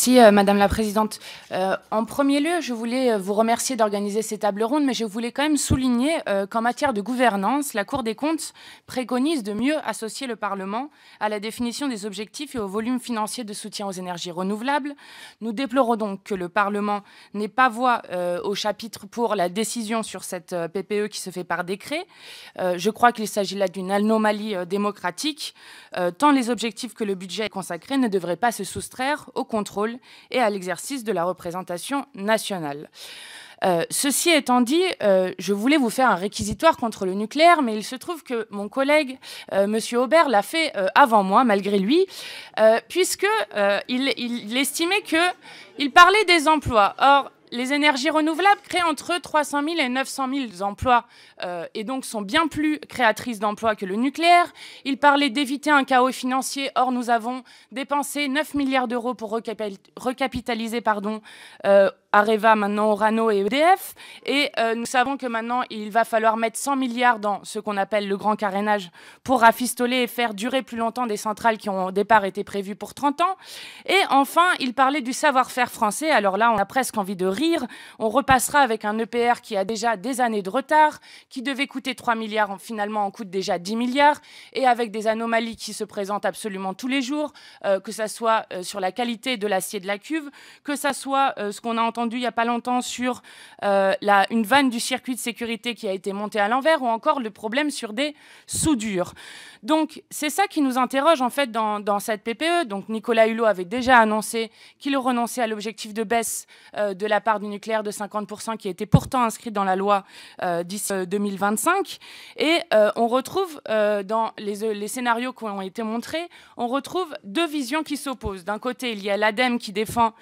Merci, Madame la Présidente. En premier lieu, je voulais vous remercier d'organiser ces tables rondes, mais je voulais quand même souligner qu'en matière de gouvernance, la Cour des comptes préconise de mieux associer le Parlement à la définition des objectifs et au volume financier de soutien aux énergies renouvelables. Nous déplorons donc que le Parlement n'ait pas voix au chapitre pour la décision sur cette PPE qui se fait par décret. Je crois qu'il s'agit là d'une anomalie démocratique, tant les objectifs que le budget consacré ne devraient pas se soustraire au contrôle et à l'exercice de la représentation nationale. Ceci étant dit, je voulais vous faire un réquisitoire contre le nucléaire, mais il se trouve que mon collègue, Monsieur Aubert, l'a fait avant moi, malgré lui, puisqu'il estimait qu'il parlait des emplois. Or, les énergies renouvelables créent entre 300 000 et 900 000 emplois et donc sont bien plus créatrices d'emplois que le nucléaire. Il parlait d'éviter un chaos financier. Or, nous avons dépensé 9 milliards d'euros pour recapitaliser Areva, maintenant Orano et EDF. Et nous savons que maintenant, il va falloir mettre 100 milliards dans ce qu'on appelle le grand carénage pour rafistoler et faire durer plus longtemps des centrales qui ont au départ été prévues pour 30 ans. Et enfin, il parlait du savoir-faire français. Alors là, on a presque envie de rire. On repassera avec un EPR qui a déjà des années de retard, qui devait coûter 3 milliards, finalement en coûte déjà 10 milliards, et avec des anomalies qui se présentent absolument tous les jours, que ça soit sur la qualité de l'acier de la cuve, que ça soit ce qu'on a entendu il n'y a pas longtemps sur une vanne du circuit de sécurité qui a été montée à l'envers, ou encore le problème sur des soudures. Donc c'est ça qui nous interroge en fait dans cette PPE. Donc Nicolas Hulot avait déjà annoncé qu'il renonçait à l'objectif de baisse de la part du nucléaire de 50% qui était pourtant inscrit dans la loi d'ici 2025. Et on retrouve dans les scénarios qui ont été montrés, on retrouve deux visions qui s'opposent. D'un côté, il y a l'ADEME qui défend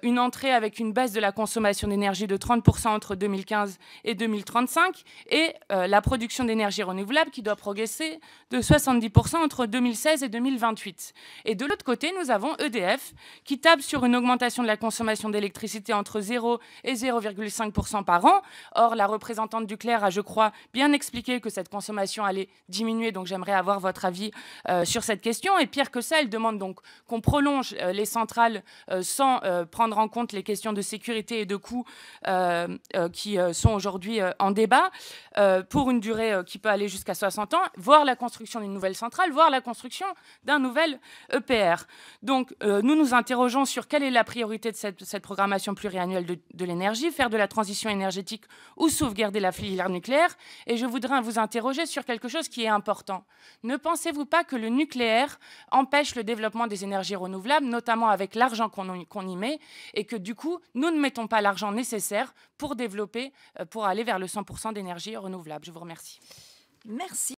une entrée avec une baisse de la consommation d'énergie de 30% entre 2015 et 2035 et la production d'énergie renouvelable qui doit progresser de 70% entre 2016 et 2028. Et de l'autre côté, nous avons EDF qui table sur une augmentation de la consommation d'électricité entre 0 et 0,5% par an. Or, la représentante du Clair a, je crois, bien expliqué que cette consommation allait diminuer, donc j'aimerais avoir votre avis sur cette question. Et pire que ça, elle demande donc qu'on prolonge les centrales sans prendre en compte les questions de sécurité et de coûts qui sont aujourd'hui en débat pour une durée qui peut aller jusqu'à 60 ans, voire la construction d'une nouvelle centrale, voire la construction d'un nouvel EPR. Donc, nous nous interrogeons sur quelle est la priorité de cette programmation pluriannuelle de l'énergie, faire de la transition énergétique ou sauvegarder la filière nucléaire. Et je voudrais vous interroger sur quelque chose qui est important. Ne pensez-vous pas que le nucléaire empêche le développement des énergies renouvelables, notamment avec l'argent qu'on y met, et que du coup, nous ne mettons pas l'argent nécessaire pour développer, pour aller vers le 100% d'énergie renouvelable? Je vous remercie. Merci.